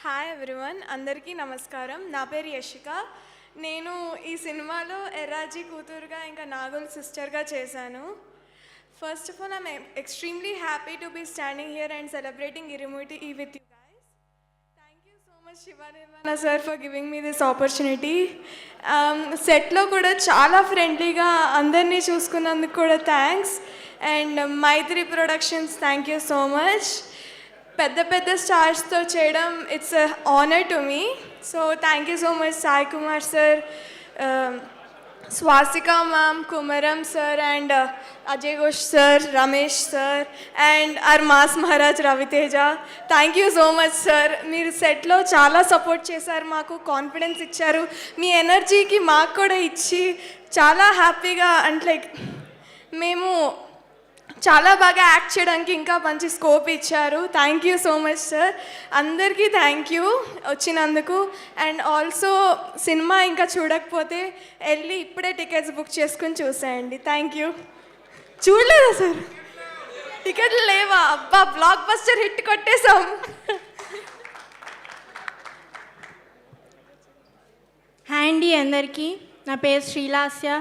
Hi everyone, అందరికీ నమస్కారం. నా పేరు యశిక. నేను ఈ సినిమాలో ఎర్రాజీ కూతురుగా ఇంకా నాగుల్ సిస్టర్గా చేశాను. First of all, I'm extremely happy to be standing here and celebrating Irumudi with you guys. Thank you so much Shiva Nirvana sir for giving me this opportunity. సెట్లో కూడా చాలా ఫ్రెండ్లీగా అందరినీ చూసుకున్నందుకు కూడా thanks. And Mythri productions, thank you so much. పెద్ద పెద్ద స్టార్స్తో చేయడం it's honour to me. So thank you so much Sai Kumar sir, Swasika ma'am, Kumaram sir and Ajay Ghosh sir, Ramesh sir and our mass Maharaj Raviteja. Thank you so much sir. మీరు సెట్లో చాలా సపోర్ట్ చేశారు, మాకు confidence ఇచ్చారు, మీ ఎనర్జీకి మాకు కూడా ఇచ్చి చాలా హ్యాపీగా అంటే లైక్ మేము చాలా బాగా యాక్ట్ చేయడానికి ఇంకా మంచి స్కోప్ ఇచ్చారు. Thank you so much sir. అందరికీ థ్యాంక్ యూ వచ్చినందుకు. అండ్ ఆల్సో సినిమా ఇంకా చూడకపోతే వెళ్ళి ఇప్పుడే టికెట్స్ బుక్ చేసుకుని చూసేయండి. Thank you. చూడలేదా సార్? టికెట్లు లేవా? అబ్బా, బ్లాక్ బస్టర్ హిట్ కొట్టేశాం. హాయ్ అండి అందరికీ, నా పేరు శ్రీలాస్య.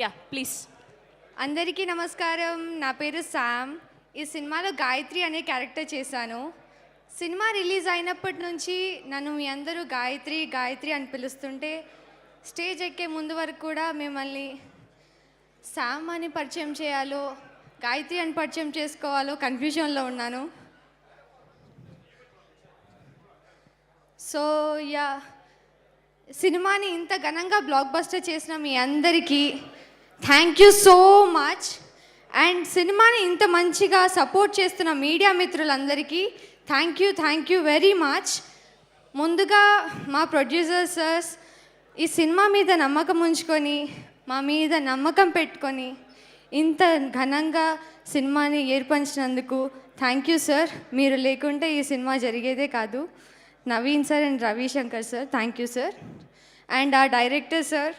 Yeah please. అందరికీ నమస్కారం. నా పేరు శామ్. ఈ సినిమాలో గాయత్రి అనే క్యారెక్టర్ చేశాను. సినిమా రిలీజ్ అయినప్పటి నుంచి నన్ను మీ అందరూ గాయత్రి గాయత్రి అని పిలుస్తుంటే స్టేజ్ ఎక్కే ముందు వరకు కూడా మిమ్మల్ని శామ్ అని పరిచయం చేయాలో గాయత్రి అని పరిచయం చేసుకోవాలో కన్ఫ్యూజన్లో ఉన్నాను. సో యా, సినిమాని ఇంత ఘనంగా బ్లాక్ బస్టర్ చేసిన మీ అందరికీ thank you so much. And సినిమాని ఇంత మంచిగా సపోర్ట్ చేస్తున్న మీడియా మిత్రులందరికీ థ్యాంక్ యూ వెరీ మచ్. ముందుగా మా ప్రొడ్యూసర్ సార్స్ ఈ సినిమా మీద నమ్మకం ఉంచుకొని మా మీద నమ్మకం పెట్టుకొని ఇంత ఘనంగా సినిమాని ఏర్పరిచినందుకు థ్యాంక్ యూ సార్. మీరు లేకుంటే ఈ సినిమా జరిగేదే కాదు. Naveen sir and Ravishankar sir, thank you sir. And ఆ డైరెక్టర్ సార్,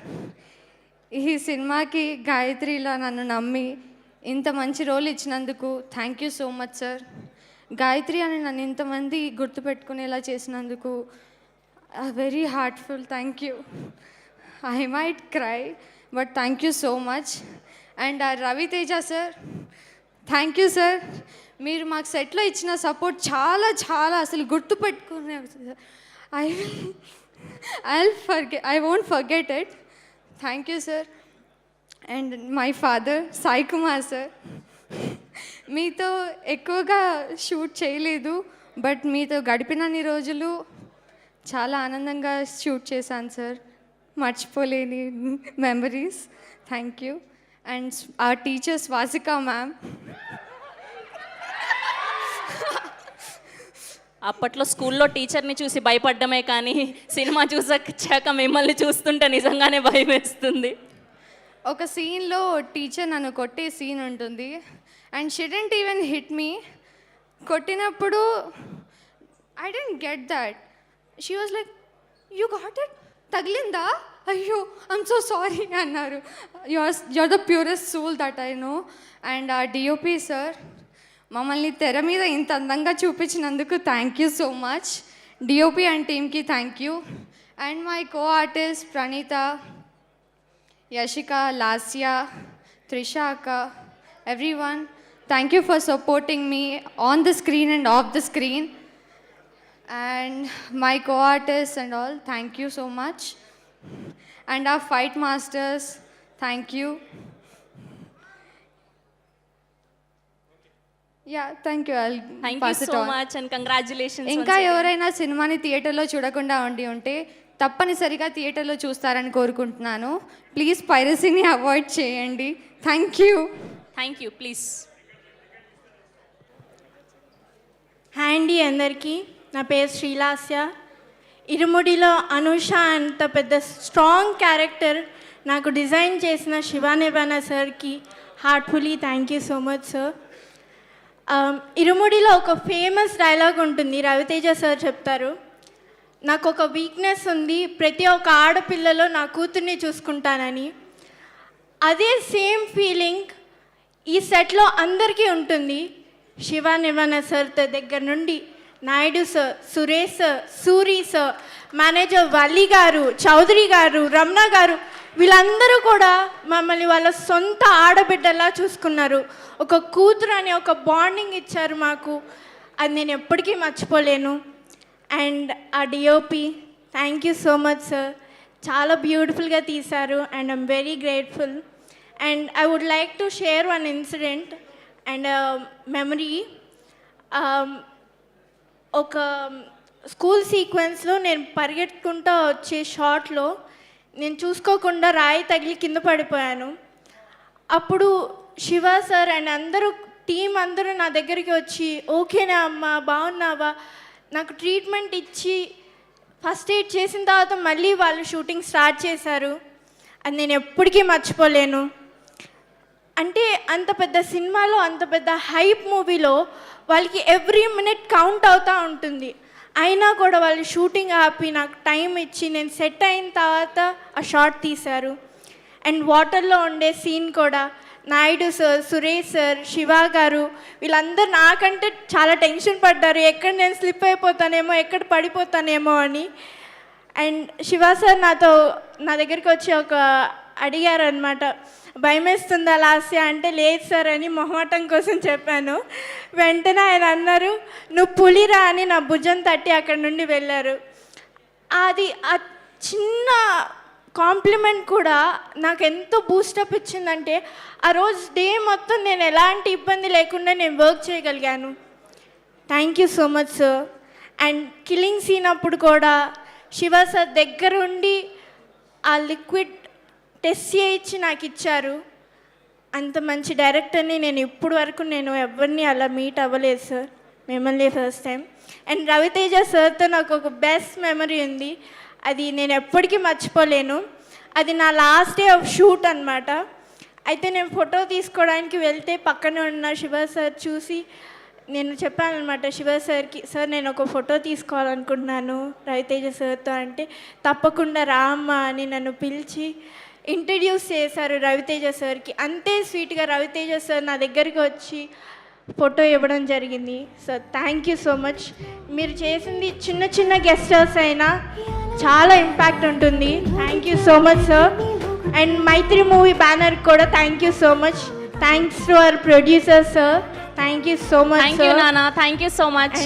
ఈ సినిమాకి గాయత్రిలో నన్ను నమ్మి ఇంత మంచి రోల్ ఇచ్చినందుకు thank you so much sir. Gayatri అని నన్ను ఇంతమంది గుర్తుపెట్టుకునేలా చేసినందుకు very heartful thank you. I might cry but thank you so much. And Raviteja sir, thank you sir. మీరు మాకు సెట్లో ఇచ్చిన సపోర్ట్ చాలా చాలా అసలు గుర్తుపెట్టుకునే I won't forget it. Thank you sir. And my father Sai Kumar sir, మీతో ఎక్కువగా షూట్ చేయలేదు బట్ మీతో గడిపినన్ని రోజులు చాలా ఆనందంగా షూట్ చేశాను సార్. మర్చిపోలేని మెమరీస్. Thank you. అండ్ ఆ టీచర్ స్వాసిక మ్యామ్, అప్పట్లో స్కూల్లో టీచర్ని చూసి భయపడ్డమే కానీ సినిమా చూసాక మిమ్మల్ని చూస్తుంటే నిజంగానే భయం వేస్తుంది. ఒక సీన్లో టీచర్ నన్ను కొట్టే సీన్ ఉంటుంది and she didn't even hit me. కొట్టినప్పుడు I don't get that. She was like, you got it, తగిలిందా, అయ్యో ఐమ్ సో సారీ అన్నారు. You're the purest soul that I know. And ఆ డిఓపి సార్, మమ్మల్ని తెర మీద ఇంత అందంగా చూపించినందుకు thank you so much. DOP and టీమ్కి thank you. And my co artist Praneetha, Yashika, Lasya, Trisha అక్క, everyone, thank you for supporting me on the screen and of the screen. And my co artist and all, thank you so much. And our fight masters, thank you. Yeah, thank you. I'll thank you pass it so on. Much and congratulations. ఇంకా ఎవరైనా సినిమాని థియేటర్లో చూడకుండా ఉంటే తప్పనిసరిగా థియేటర్లో చూస్తారని కోరుకుంటున్నాను. ప్లీజ్ పైరసీని అవాయిడ్ చేయండి. Thank you. Thank you. Please. Hi అండి అందరికీ, నా పేరు శ్రీలాస్య. ఇరుముడిలో అనూష అంత పెద్ద స్ట్రాంగ్ క్యారెక్టర్ నాకు డిజైన్ చేసిన శివ నిర్వాణ సార్కి heartfully thank you so much sir. ఇరుముడిలో ఒక ఫేమస్ డైలాగ్ ఉంటుంది, రవితేజ సార్ చెప్తారు, నాకు ఒక వీక్నెస్ ఉంది, ప్రతి ఒక్క ఆడపిల్లలో నా కూతుర్ని చూసుకుంటానని. అదే సేమ్ ఫీలింగ్ ఈ సెట్లో అందరికీ ఉంటుంది. శివ నిర్వాణ సార్ దగ్గర నుండి Naidu sir, Suresh sir, Suri sir, manager Valli గారు, చౌదరి గారు, రమణ గారు, వీళ్ళందరూ కూడా మమ్మల్ని వాళ్ళ సొంత ఆడబిడ్డలా చూసుకున్నారు. ఒక కూతురు అనే ఒక బాండింగ్ ఇచ్చారు మాకు. అది నేను ఎప్పటికీ మర్చిపోలేను. అండ్ ఆ DOP, thank you so much sir. చాలా బ్యూటిఫుల్గా తీశారు and I'm very grateful. And I would like to share one incident and memory. ఒక స్కూల్ సీక్వెన్స్లో నేను పరిగెట్టుకుంటూ వచ్చే షాట్లో నేను చూసుకోకుండా రాయి తగిలి కింద పడిపోయాను. అప్పుడు శివ సార్ అండ్ అందరూ టీం అందరూ నా దగ్గరికి వచ్చి, ఓకేనా అమ్మా, బాగున్నావా, నాకు ట్రీట్మెంట్ ఇచ్చి ఫస్ట్ ఎయిడ్ చేసిన తర్వాత మళ్ళీ వాళ్ళు షూటింగ్ స్టార్ట్ చేశారు. అది నేను ఎప్పటికీ మర్చిపోలేను. అంటే అంత పెద్ద సినిమాలో, అంత పెద్ద హైప్ మూవీలో వాళ్ళకి ఎవ్రీ మినిట్ కౌంట్ అవుతూ ఉంటుంది. అయినా కూడా వాళ్ళు షూటింగ్ ఆపి నాకు టైం ఇచ్చి నేను సెట్ అయిన తర్వాత ఆ షాట్ తీశారు. అండ్ వాటర్లో ఉండే సీన్ కూడా నాయుడు సార్, సురేష్ సార్, శివ గారు, వీళ్ళందరూ నాకంటే చాలా టెన్షన్ పడ్డారు, ఎక్కడ నేను స్లిప్ అయిపోతానేమో, ఎక్కడ పడిపోతానేమో అని. అండ్ శివ సార్ నా దగ్గరికి వచ్చి అడిగారు అనమాట, భయం వేస్తుందా లాస్య అంటే, లేదు సార్ అని మొహమాటం కోసం చెప్పాను. వెంటనే ఆయన అన్నారు, నువ్వు పులిరా అని నా భుజం తట్టి అక్కడి నుండి వెళ్ళారు. అది ఆ చిన్న కాంప్లిమెంట్ కూడా నాకు ఎంతో బూస్టప్ ఇచ్చిందంటే, ఆ రోజు డే మొత్తం నేను ఎలాంటి ఇబ్బంది లేకుండా నేను వర్క్ చేయగలిగాను. Thank you so much sir. And killing scene అప్పుడు కూడా శివ సార్ దగ్గరుండి ఆ లిక్విడ్ టెస్ట్ చేయించి నాకు ఇచ్చారు. అంత మంచి డైరెక్టర్ని నేను ఇప్పుడు వరకు నేను ఎవరిని అలా మీట్ అవ్వలేదు సార్, మిమ్మల్ని ఫస్ట్ టైం. అండ్ రవితేజ సార్తో నాకు ఒక బెస్ట్ మెమరీ ఉంది, అది నేను ఎప్పటికీ మర్చిపోలేను. అది నా లాస్ట్ డే ఆఫ్ షూట్ అనమాట. అయితే నేను ఫోటో తీసుకోవడానికి వెళ్తే పక్కనే ఉన్న శివ సార్ చూసి, నేను చెప్పాను అనమాట శివ సార్కి, సార్ నేను ఒక ఫోటో తీసుకోవాలనుకుంటున్నాను రవితేజ సార్తో అంటే, తప్పకుండా రామ్మా అని నన్ను పిలిచి ఇంట్రడ్యూస్ చేశారు రవితేజ సార్కి. అంతే స్వీట్గా రవితేజ సార్ నా దగ్గరికి వచ్చి ఫోటో ఇవ్వడం జరిగింది. Sir thank you so much. మీరు చేసింది చిన్న చిన్న గెస్టర్స్ అయినా చాలా ఇంపాక్ట్ ఉంటుంది. Thank you so much sir. And Mythri movie banner కూడా thank you so much. Thanks to our producer sir, thank you so much. Thank you నానా, thank you so much.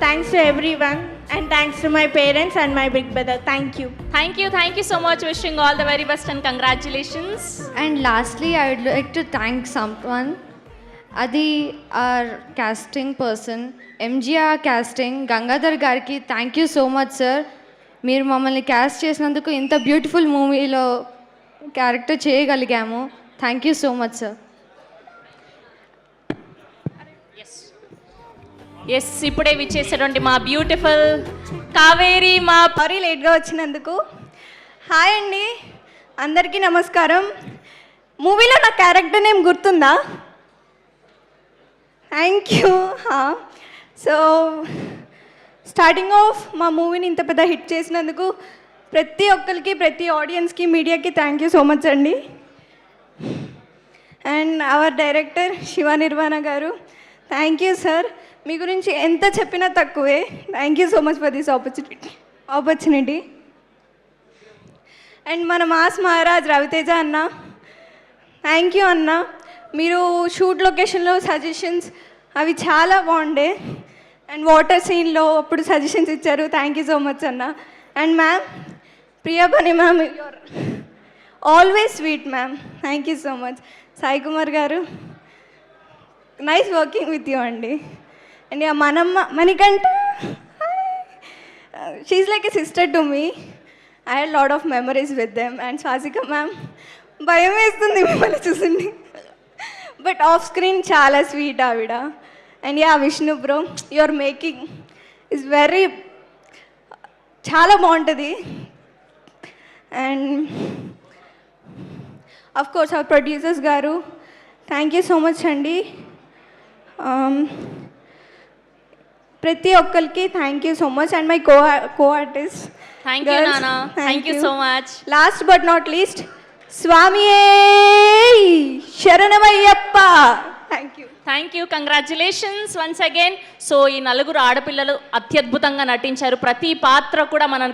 Thanks to every one and thanks to my parents and my big brother. Thank you. Thank you so much. Wishing all the very best and congratulations. And lastly, I would like to thank someone. Adi, our casting person, MGR casting, Gangadhar Garki. Thank you so much, sir. మీరు మమ్మల్ని caste చేసినందుకు ఇంత beautiful మూవీలో character చేయగలిగాము. Thank you so much sir. Yes, ఇప్పుడే విచ్చేసేటువంటి మా beautiful Kaveri, మా సారీ లేట్గా వచ్చినందుకు. హాయ్ అండి, అందరికీ నమస్కారం. మూవీలో నా క్యారెక్టర్ నేమ్ గుర్తుందా? Thank you. So starting of మా మూవీని ఇంత పెద్ద హిట్ చేసినందుకు ప్రతి ఒక్కరికి, ప్రతి ఆడియన్స్కి, మీడియాకి థ్యాంక్ యూ సో మచ్ అండి. And hour director Shiva Nirvana గారు, థ్యాంక్ యూ సార్. మీ గురించి ఎంత చెప్పినా తక్కువే. Thank you so much for this opportunity. And మన మాస్ మహారాజ్ రవితేజ అన్న, థ్యాంక్ యూ అన్న. మీరు షూట్ లొకేషన్లో సజెషన్స్ అవి చాలా బాగుండే. అండ్ వాటర్ సీన్లో అప్పుడు సజెషన్స్ ఇచ్చారు. థ్యాంక్ యూ సో మచ్ అన్న. And ma'am Priyabani ma'am, you're always sweet ma'am. Thank you so much. Sai Kumar గారు, నైస్ వర్కింగ్ విత్ యూ అండి. అండ్ మనమ్మ Manikanta, she's like a sister to me. I had lot of memories with them. And Swasika ma'am, భయం వేస్తుంది మిమ్మల్ని చూసింది, but off screen చాలా sweet ఆవిడ. And Vishnu bro, your making is very చాలా బాగుంటుంది. And of course hour producers గారు, థ్యాంక్ యూ సో మచ్ అండి. ప్రతి ఒక్కరికి thank you so much. And my co artist, thank you నానా, thank you so much. Last but not least, స్వామియే శరణమయ్యప్ప. Thank you. Thank you, congratulations once again. So ఈ నలుగురు ఆడపిల్లలు అత్యద్భుతంగా నటించారు. ప్రతి పాత్ర కూడా మన